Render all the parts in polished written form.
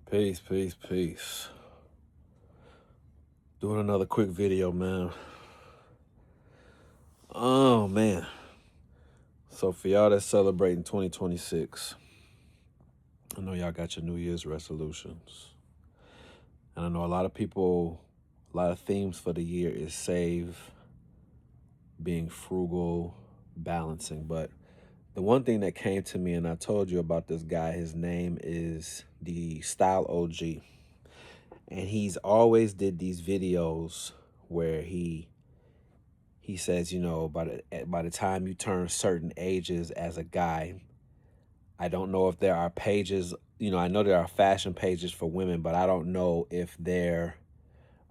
Peace, peace, peace. Doing another quick video, man. Oh, man. So, for y'all that's celebrating 2026, I know y'all got your New Year's resolutions. And I know a lot of people, a lot of themes for the year is save, being frugal, balancing. But the one thing that came to me, and I told you about this guy, his name is the Style OG. And he's always did these videos where he says, by the time you turn certain ages as a guy, I don't know if there are pages, I know there are fashion pages for women, but I don't know if there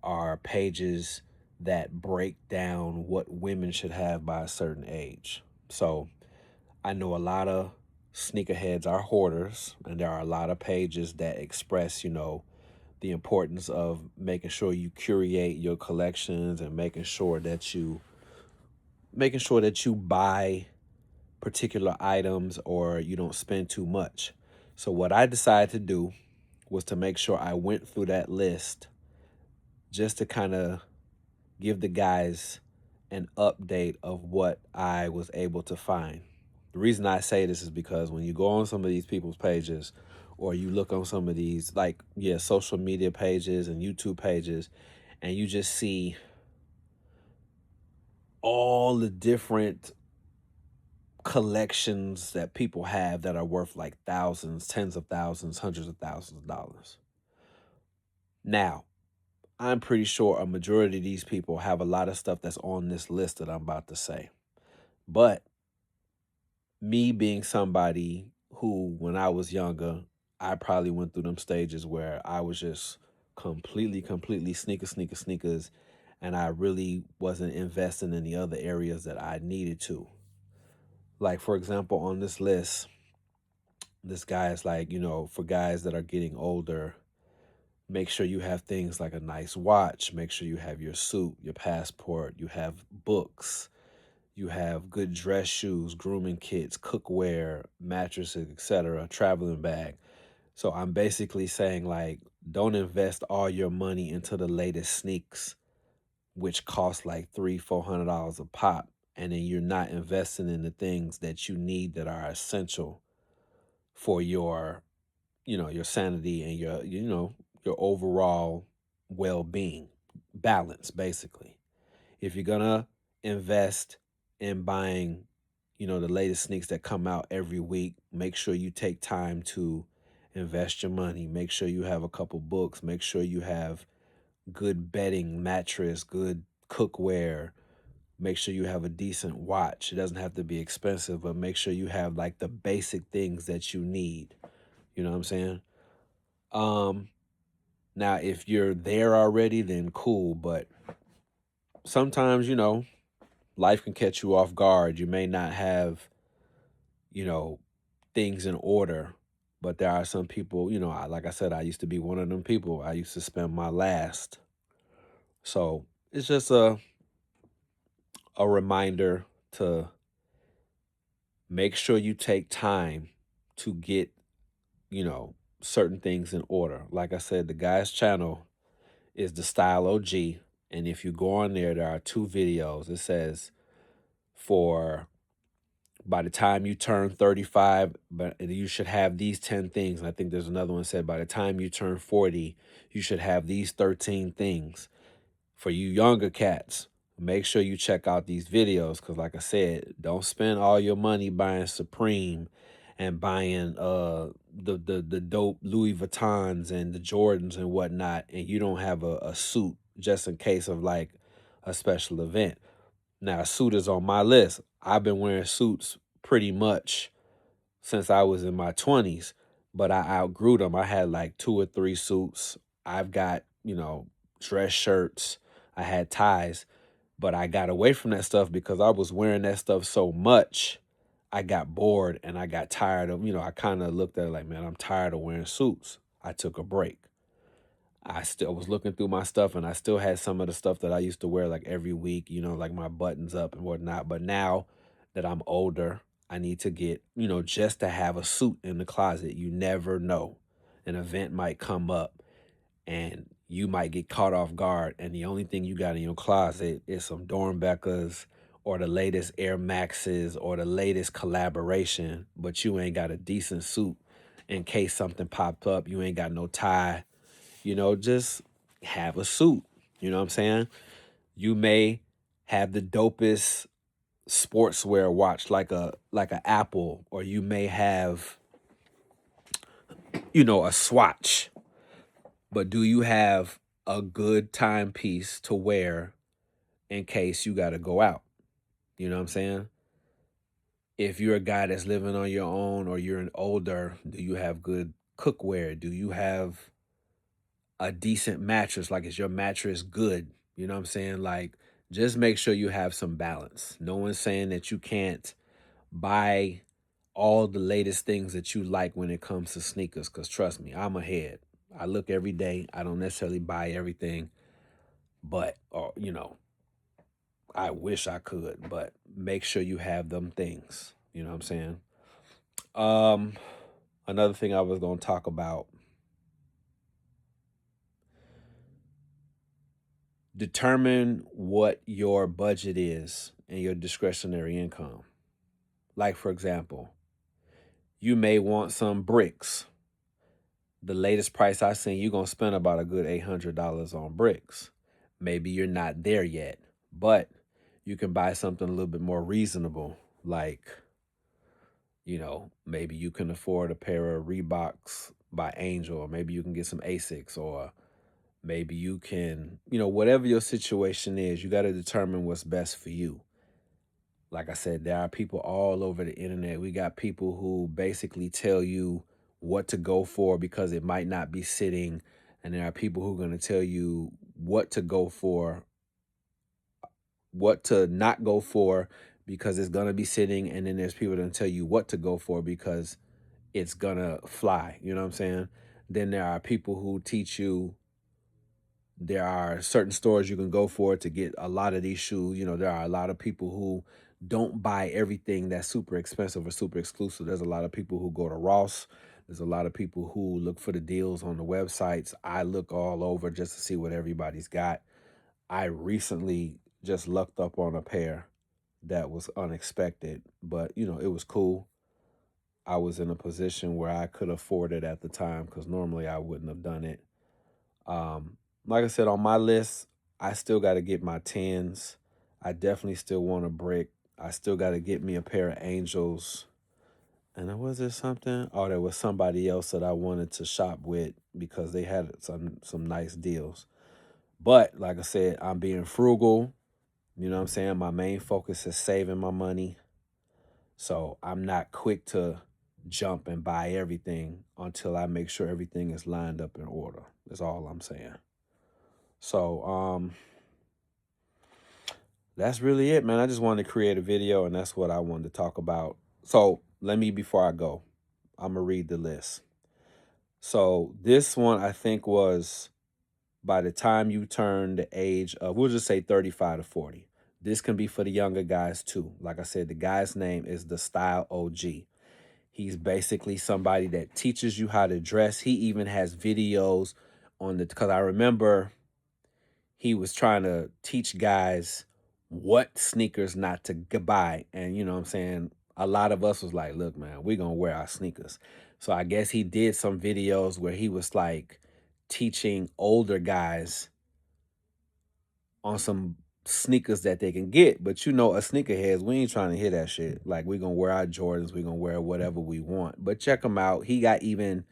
are pages that break down what women should have by a certain age. So I know a lot of sneakerheads are hoarders, and there are a lot of pages that express, the importance of making sure you curate your collections and making sure that you buy particular items or you don't spend too much. So what I decided to do was to make sure I went through that list just to kind of give the guys an update of what I was able to find. The reason I say this is because when you go on some of these people's pages or you look on some of these social media pages and YouTube pages, and you just see all the different collections that people have that are worth like thousands, tens of thousands, hundreds of thousands of dollars. Now, I'm pretty sure a majority of these people have a lot of stuff that's on this list that I'm about to say. But me being somebody who, when I was younger, I probably went through them stages where I was just completely sneakers, and I really wasn't investing in the other areas that I needed to. Like, for example, on this list, this guy is like, for guys that are getting older, make sure you have things like a nice watch, make sure you have your suit, your passport, you have books, you have good dress shoes, grooming kits, cookware, mattresses, etc., traveling bag. So I'm basically saying, like, don't invest all your money into the latest sneaks, which cost like $300-400 a pop, and then you're not investing in the things that you need that are essential for your sanity and your overall well-being, balance, basically. If you're gonna invest in buying, the latest sneaks that come out every week, make sure you take time to invest your money. Make sure you have a couple books. Make sure you have good bedding, mattress, good cookware. Make sure you have a decent watch. It doesn't have to be expensive, but make sure you have like the basic things that you need. You know what I'm saying? Um, Now, if you're there already, then cool. But sometimes, life can catch you off guard. You may not have, you know, things in order. But there are some people, like I said, I used to be one of them people. I used to spend my last. So it's just a reminder to make sure you take time to get, certain things in order. Like I said, the guy's channel is the Style OG. And if you go on there are two videos. It says for by the time you turn 35, but you should have these 10 things. And I think there's another one that said by the time you turn 40, you should have these 13 things. For you younger cats, make sure you check out these videos because, like I said, don't spend all your money buying Supreme and buying the dope Louis Vuittons and the Jordans and whatnot, and you don't have a suit just in case of like a special event. Now, a suit is on my list. I've been wearing suits pretty much since I was in my 20s, but I outgrew them. I had like two or three suits. I've got, dress shirts. I had ties, but I got away from that stuff because I was wearing that stuff so much. I got bored and I got tired of, I kind of looked at it like, man, I'm tired of wearing suits. I took a break. I still was looking through my stuff and I still had some of the stuff that I used to wear like every week, like my buttons up and whatnot. But now that I'm older, I need to get, just to have a suit in the closet. You never know. an event might come up and you might get caught off guard, and the only thing you got in your closet is some Dornbeckers or the latest Air Maxes or the latest collaboration, but you ain't got a decent suit in case something popped up. You ain't got no tie. Just have a suit. You know what I'm saying? You may have the dopest sportswear watch like a Apple, or you may have, a Swatch. But do you have a good timepiece to wear in case you got to go out? You know what I'm saying? If you're a guy that's living on your own or you're an older, do you have good cookware? Do you have a decent mattress? Like, is your mattress good? You know what I'm saying? Like, just make sure you have some balance. No one's saying that you can't buy all the latest things that you like when it comes to sneakers, because trust me, I'm ahead. I look every day. I don't necessarily buy everything, but, or, I wish I could, but make sure you have them things. You know what I'm saying? Um, Another thing I was going to talk about, determine what your budget is and your discretionary income. Like, for example, you may want some bricks. The latest price I seen, you're going to spend about a good $800 on bricks. Maybe you're not there yet, but you can buy something a little bit more reasonable. Like, maybe you can afford a pair of Reeboks by Angel, or maybe you can get some Asics, or maybe you can, whatever your situation is, you got to determine what's best for you. Like I said, there are people all over the internet. We got people who basically tell you what to go for because it might not be sitting. And there are people who are going to tell you what to go for, what to not go for because it's going to be sitting. And then there's people that tell you what to go for because it's going to fly. You know what I'm saying? Then there are people who teach you there are certain stores you can go for to get a lot of these shoes. There are a lot of people who don't buy everything that's super expensive or super exclusive. There's a lot of people who go to Ross. There's a lot of people who look for the deals on the websites. I look all over just to see what everybody's got. I recently just lucked up on a pair that was unexpected, but it was cool. I was in a position where I could afford it at the time because normally I wouldn't have done it. Like I said, on my list, I still got to get my tens. I definitely still want a brick. I still got to get me a pair of Angels. And then was there something? Oh, there was somebody else that I wanted to shop with because they had some nice deals. But like I said, I'm being frugal. You know what I'm saying? My main focus is saving my money. So I'm not quick to jump and buy everything until I make sure everything is lined up in order. That's all I'm saying. So that's really it, man. I just wanted to create a video, and that's what I wanted to talk about. So before I go, I'm gonna read the list. So this one I think was by the time you turn the age of, we'll just say 35 to 40. This can be for the younger guys too. Like I said, the guy's name is the Style OG. He's basically somebody that teaches you how to dress. He even has videos on because I remember he was trying to teach guys what sneakers not to buy. And you know what I'm saying? A lot of us was like, look, man, we're going to wear our sneakers. So I guess he did some videos where he was like teaching older guys on some sneakers that they can get. But a sneakerheads, we ain't trying to hear that shit. Like, we're going to wear our Jordans. We're going to wear whatever we want. But check him out. He got even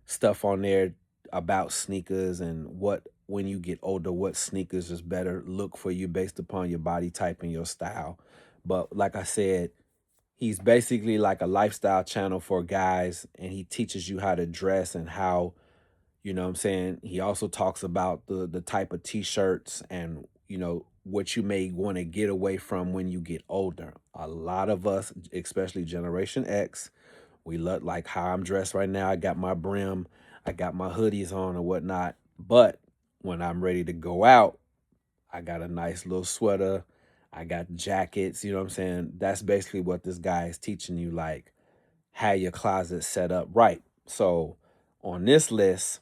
stuff on there about sneakers and when you get older, what sneakers is better look for you based upon your body type and your style. But like I said, he's basically like a lifestyle channel for guys, and he teaches you how to dress and how, what I'm saying? He also talks about the type of t-shirts and, what you may want to get away from when you get older. A lot of us, especially Generation X, we look like how I'm dressed right now. I got my brim, I got my hoodies on and whatnot. But when I'm ready to go out, I got a nice little sweater. I got jackets. You know what I'm saying? That's basically what this guy is teaching you, like how your closet set up right. So On this list,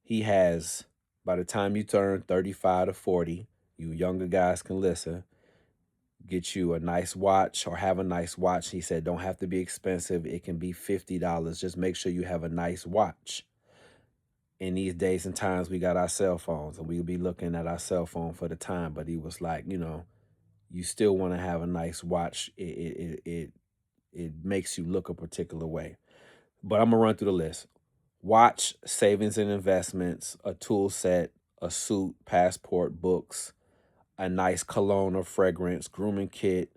he has, by the time you turn 35 to 40, you younger guys can listen, get you a nice watch or have a nice watch. He said, don't have to be expensive. It can be $50. Just make sure you have a nice watch. In these days and times, we got our cell phones and we'll be looking at our cell phone for the time. But he was like, you still want to have a nice watch. It makes you look a particular way. But I'm gonna run through the list. Watch, savings and investments, a tool set, a suit, passport, books, a nice cologne or fragrance, grooming kit.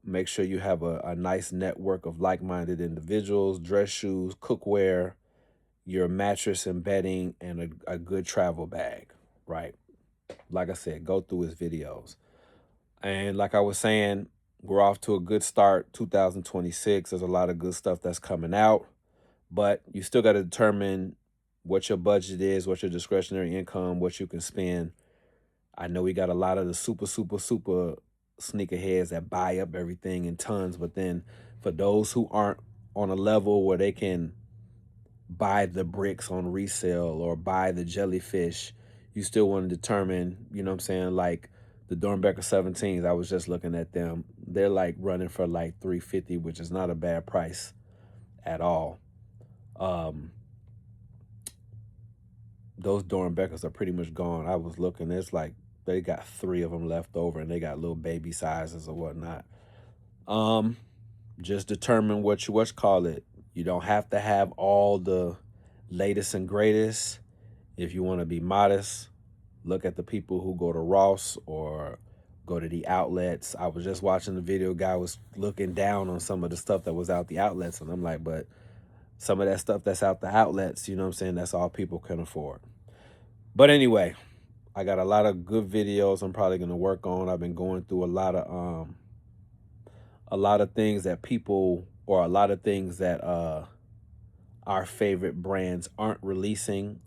Make sure you have a nice network of like-minded individuals, dress shoes, cookware, your mattress and bedding, and a good travel bag, right? Like I said, go through his videos. And like I was saying, we're off to a good start, 2026. There's a lot of good stuff that's coming out, but you still got to determine what your budget is, what your discretionary income, what you can spend. I know we got a lot of the super sneakerheads that buy up everything in tons, but then for those who aren't on a level where they can buy the bricks on resale or buy the jellyfish, you still want to determine, you know what I'm saying, like the Dornbecker 17s, I was just looking at them. They're like running for like $350, which is not a bad price at all. Those Dornbeckers are pretty much gone. I was looking, it's like they got 3 of them left over and they got little baby sizes or whatnot. Just determine what you call it. You don't have to have all the latest and greatest. If you want to be modest, look at the people who go to Ross or go to the outlets. I was just watching the video, guy was looking down on some of the stuff that was out the outlets, and I'm like, but some of that stuff that's out the outlets, you know what I'm saying, that's all people can afford. But anyway, I got a lot of good videos I'm probably going to work on. I've been going through a lot of things that people, or a lot of things that our favorite brands aren't releasing.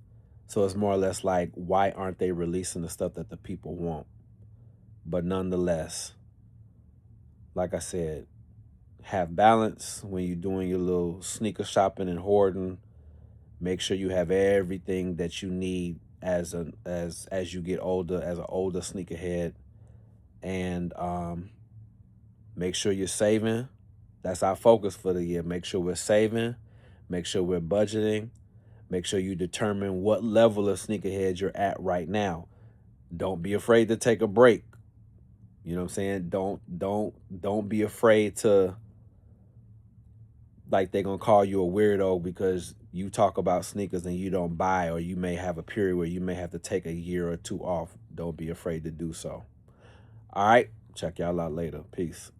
So it's more or less like, why aren't they releasing the stuff that the people want? But nonetheless, like I said, have balance when you're doing your little sneaker shopping and hoarding. Make sure you have everything that you need as you get older, as an older sneakerhead. And make sure you're saving. That's our focus for the year. Make sure we're saving. Make sure we're budgeting. Make sure you determine what level of sneakerhead you're at right now. Don't be afraid to take a break. You know what I'm saying? Don't be afraid to, like, they're gonna call you a weirdo because you talk about sneakers and you don't buy, or you may have a period where you may have to take a year or 2 off. Don't be afraid to do so. All right, check y'all out later. Peace.